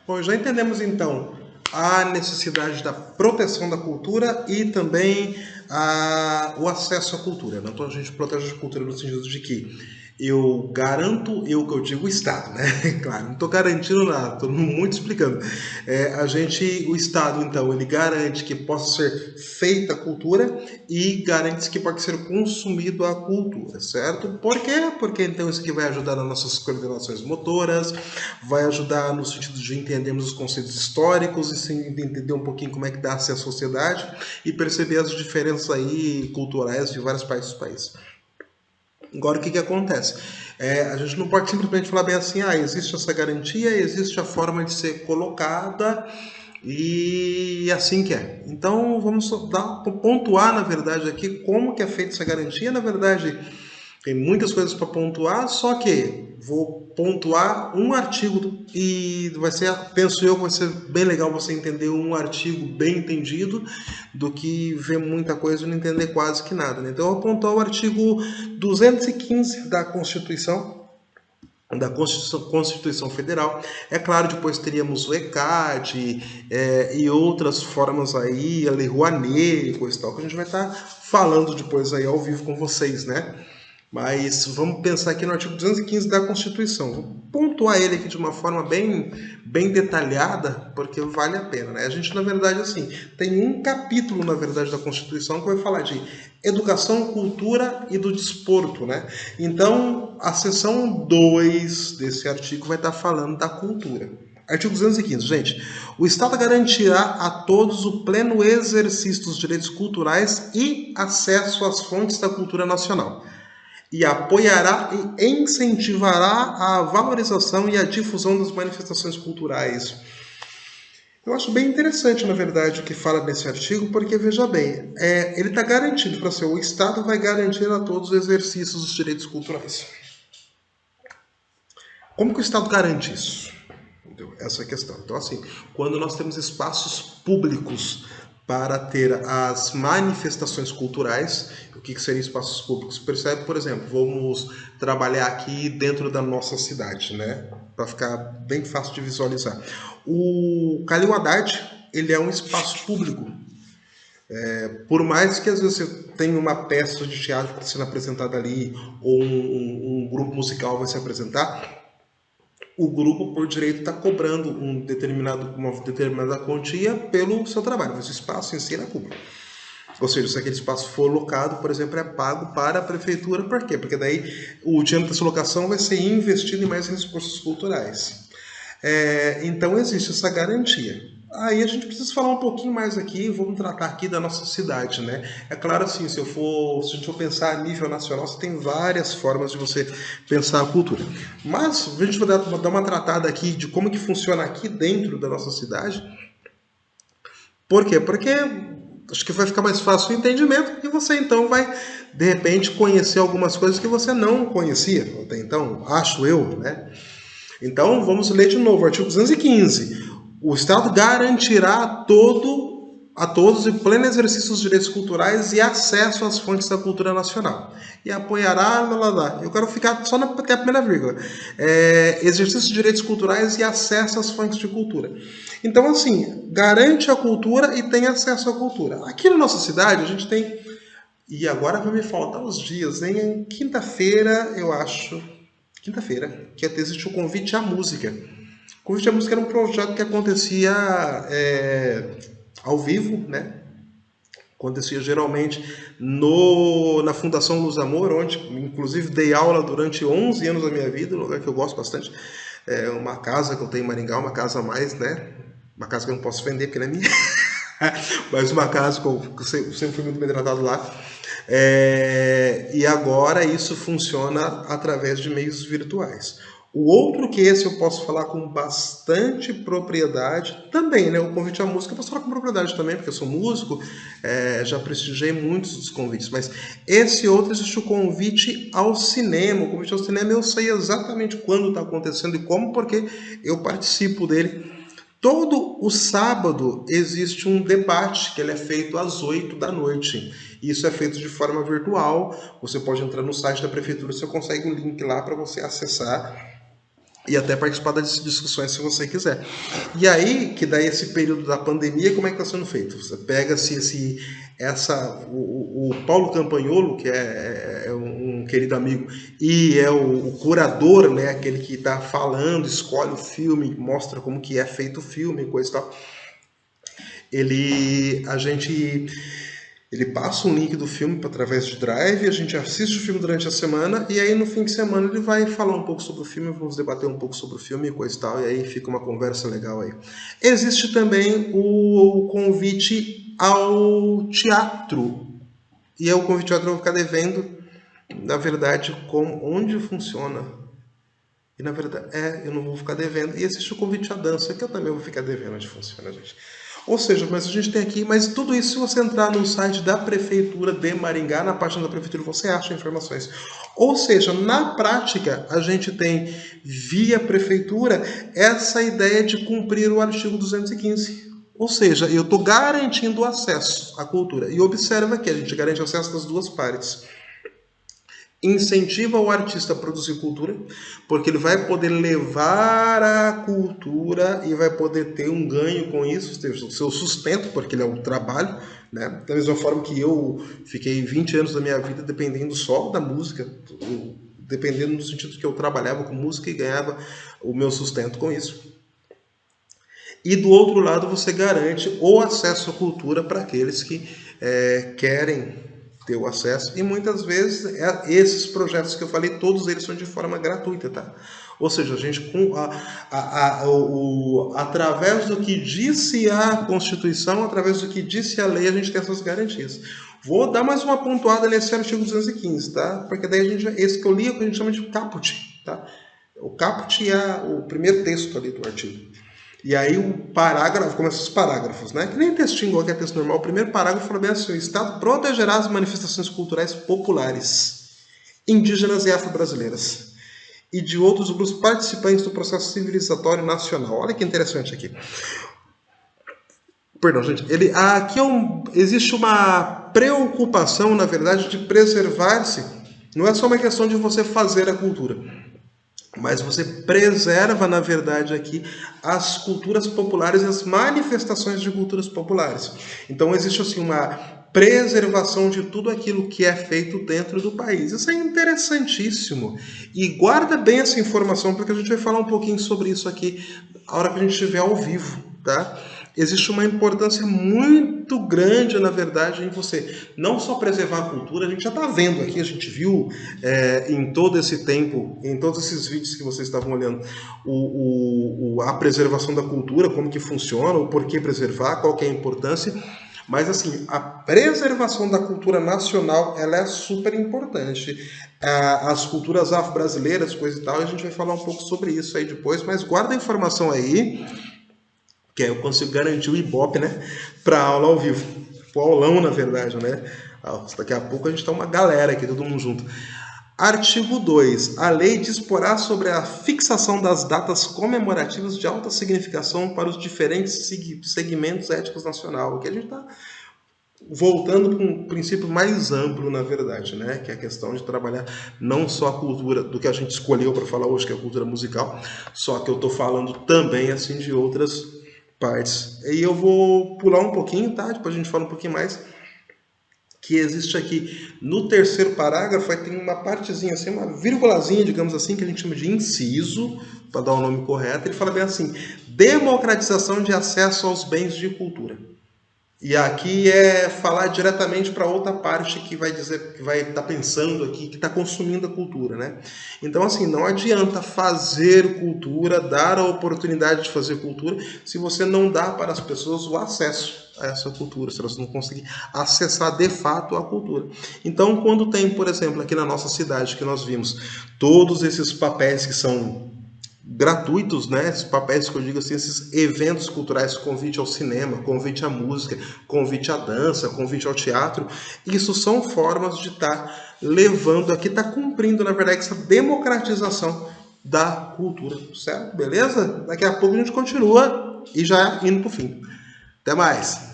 Bom, já entendemos então a necessidade da proteção da cultura e também o acesso à cultura. Então a gente protege a cultura no sentido de que eu garanto, eu que eu digo o Estado, né? Claro, não estou garantindo nada, estou muito explicando. O Estado, então, ele garante que possa ser feita a cultura e garante que pode ser consumido a cultura, certo? Por quê? Porque então isso aqui vai ajudar nas nossas coordenações motoras, vai ajudar no sentido de entendermos os conceitos históricos e sim, entender um pouquinho como é que dá-se a sociedade e perceber as diferenças aí culturais de várias partes do país. Agora, o que acontece? A gente não pode simplesmente falar bem assim, existe essa garantia, existe a forma de ser colocada e assim que é. Então, vamos pontuar, na verdade, aqui como que é feita essa garantia. Na verdade, tem muitas coisas para pontuar, só que vou pontuar um artigo e vai ser, penso eu, que vai ser bem legal você entender um artigo bem entendido do que ver muita coisa e não entender quase que nada. Né? Então eu vou pontuar o artigo 215 da Constituição Federal. É claro, depois teríamos o ECAD e outras formas aí, a Lei Rouanet e coisa e tal, que a gente vai estar falando depois aí ao vivo com vocês, né? Mas vamos pensar aqui no artigo 215 da Constituição. Vou pontuar ele aqui de uma forma bem detalhada, porque vale a pena. Né? A gente, na verdade, assim, tem um capítulo, na verdade, da Constituição que vai falar de educação, cultura e do desporto. Né? Então, a seção 2 desse artigo vai estar falando da cultura. Artigo 215, gente. O Estado garantirá a todos o pleno exercício dos direitos culturais e acesso às fontes da cultura nacional e apoiará e incentivará a valorização e a difusão das manifestações culturais. Eu acho bem interessante, na verdade, o que fala nesse artigo, porque, veja bem, ele está garantido para ser o Estado vai garantir a todos os exercícios dos direitos culturais. Como que o Estado garante isso? Essa é a questão. Então, assim, quando nós temos espaços públicos para ter as manifestações culturais, o que seriam espaços públicos? Percebe, por exemplo, vamos trabalhar aqui dentro da nossa cidade, né? Para ficar bem fácil de visualizar. O Calil Haddad, ele é um espaço público. Por mais que às vezes você tenha uma peça de teatro sendo apresentada ali, ou um grupo musical vai se apresentar, o grupo, por direito, está cobrando uma determinada quantia pelo seu trabalho, mas o espaço em si é público. Ou seja, se aquele espaço for locado, por exemplo, é pago para a prefeitura. Por quê? Porque daí o dinheiro dessa locação vai ser investido em mais recursos culturais. Então existe essa garantia. Aí a gente precisa falar um pouquinho mais aqui, vamos tratar aqui da nossa cidade, né? É claro assim, se a gente for pensar a nível nacional, você tem várias formas de você pensar a cultura. Mas a gente vai dar uma tratada aqui de como que funciona aqui dentro da nossa cidade. Por quê? Porque acho que vai ficar mais fácil o entendimento e você então vai, de repente, conhecer algumas coisas que você não conhecia até então, acho eu, né? Então, vamos ler de novo, artigo 215. O Estado garantirá a todos o pleno exercício dos direitos culturais e acesso às fontes da cultura nacional. E apoiará, eu quero ficar só até a primeira vírgula. Exercício de direitos culturais e acesso às fontes de cultura. Então, assim, garante a cultura e tem acesso à cultura. Aqui na nossa cidade, a gente tem... E agora vai me faltar os dias, hein? Quinta-feira, eu acho... Quinta-feira, que existe o Convite à Música. O Convite à Música era um projeto que acontecia ao vivo, né? Acontecia geralmente na Fundação Luz Amor, onde inclusive dei aula durante 11 anos da minha vida, um lugar que eu gosto bastante. É uma casa que eu tenho em Maringá, uma casa a mais, né? Uma casa que eu não posso vender porque não é minha. Mas uma casa que eu sempre fui muito bem tratado lá. E agora isso funciona através de meios virtuais. O outro que esse eu posso falar com bastante propriedade também, né? O convite à música eu posso falar com propriedade também, porque eu sou músico, já prestigiei muitos dos convites, mas esse outro existe o convite ao cinema. O convite ao cinema eu sei exatamente quando está acontecendo e como, porque eu participo dele. Todo o sábado existe um debate que ele é feito às 8 da noite. Isso é feito de forma virtual. Você pode entrar no site da prefeitura, você consegue o link lá para você acessar e até participar das discussões se você quiser. E aí, que daí esse período da pandemia, como é que está sendo feito? Você pega-se o Paulo Campagnolo, que é um querido amigo, e é o curador, né, aquele que está falando, escolhe o filme, mostra como que é feito o filme, coisa e tal. Ele passa um link do filme através de Drive, a gente assiste o filme durante a semana e aí no fim de semana ele vai falar um pouco sobre o filme, vamos debater um pouco sobre o filme e coisa e tal, e aí fica uma conversa legal aí. Existe também o convite ao teatro, e é o convite ao teatro eu vou ficar devendo, na verdade, onde funciona. E na verdade, eu não vou ficar devendo. E existe o convite à dança, que eu também vou ficar devendo onde funciona, gente. Ou seja, mas a gente tem aqui, mas tudo isso, se você entrar no site da Prefeitura de Maringá, na página da Prefeitura, você acha informações. Ou seja, na prática, a gente tem, via Prefeitura, essa ideia de cumprir o artigo 215. Ou seja, eu estou garantindo acesso à cultura. E observa que a gente garante acesso das duas partes. Incentiva o artista a produzir cultura, porque ele vai poder levar a cultura e vai poder ter um ganho com isso, ter o seu sustento, porque ele é um trabalho, né? Da mesma forma que eu fiquei 20 anos da minha vida dependendo só da música, dependendo no sentido que eu trabalhava com música e ganhava o meu sustento com isso. E do outro lado você garante o acesso à cultura para aqueles que querem ter o acesso, e muitas vezes esses projetos que eu falei, todos eles são de forma gratuita, tá? Ou seja, a gente, através do que disse a Constituição, através do que disse a lei, a gente tem essas garantias. Vou dar mais uma pontuada nesse artigo 215, tá? Porque daí esse que eu li é o que a gente chama de caput, tá? O caput é o primeiro texto ali do artigo. E aí o parágrafo, começa os parágrafos, né? Que nem textinho, qualquer texto normal. O primeiro parágrafo fala bem assim: o Estado protegerá as manifestações culturais populares, indígenas e afro-brasileiras, e de outros grupos participantes do processo civilizatório nacional. Olha que interessante aqui. Perdão, gente. Aqui existe uma preocupação, na verdade, de preservar-se. Não é só uma questão de você fazer a cultura, mas você preserva, na verdade, aqui as culturas populares e as manifestações de culturas populares. Então existe assim uma preservação de tudo aquilo que é feito dentro do país. Isso é interessantíssimo. E guarda bem essa informação, porque a gente vai falar um pouquinho sobre isso aqui a hora que a gente estiver ao vivo, tá? Existe uma importância muito grande, na verdade, em você não só preservar a cultura, a gente já está vendo aqui, a gente viu em todo esse tempo, em todos esses vídeos que vocês estavam olhando, a preservação da cultura, como que funciona, o porquê preservar, qual que é a importância, mas assim, a preservação da cultura nacional, ela é super importante. As culturas afro-brasileiras, coisa e tal, a gente vai falar um pouco sobre isso aí depois, mas guarda a informação aí, que aí eu consigo garantir o Ibope, né, para aula ao vivo. O aulão, na verdade, né? Daqui a pouco a gente tá uma galera aqui, todo mundo junto. Artigo 2. A lei disporá sobre a fixação das datas comemorativas de alta significação para os diferentes segmentos étnicos nacionais. Que a gente está voltando para um princípio mais amplo, na verdade, né? Que é a questão de trabalhar não só a cultura do que a gente escolheu para falar hoje, que é a cultura musical, só que eu estou falando também assim de outras partes. E eu vou pular um pouquinho, tá? Depois a gente fala um pouquinho mais. Que existe aqui no terceiro parágrafo, aí tem uma partezinha assim, uma vírgulazinha, digamos assim, que a gente chama de inciso, para dar o nome correto. Ele fala bem assim: democratização de acesso aos bens de cultura. E aqui é falar diretamente para outra parte que vai dizer, que vai estar pensando aqui, que está consumindo a cultura, né? Então, assim, não adianta fazer cultura, dar a oportunidade de fazer cultura, se você não dá para as pessoas o acesso a essa cultura, se elas não conseguirem acessar de fato a cultura. Então, quando tem, por exemplo, aqui na nossa cidade, que nós vimos todos esses papéis que são gratuitos, né? Esses papéis que eu digo assim, esses eventos culturais, convite ao cinema, convite à música, convite à dança, convite ao teatro, isso são formas de estar levando aqui, estar cumprindo, na verdade, essa democratização da cultura, certo? Beleza? Daqui a pouco a gente continua e já indo para o fim. Até mais!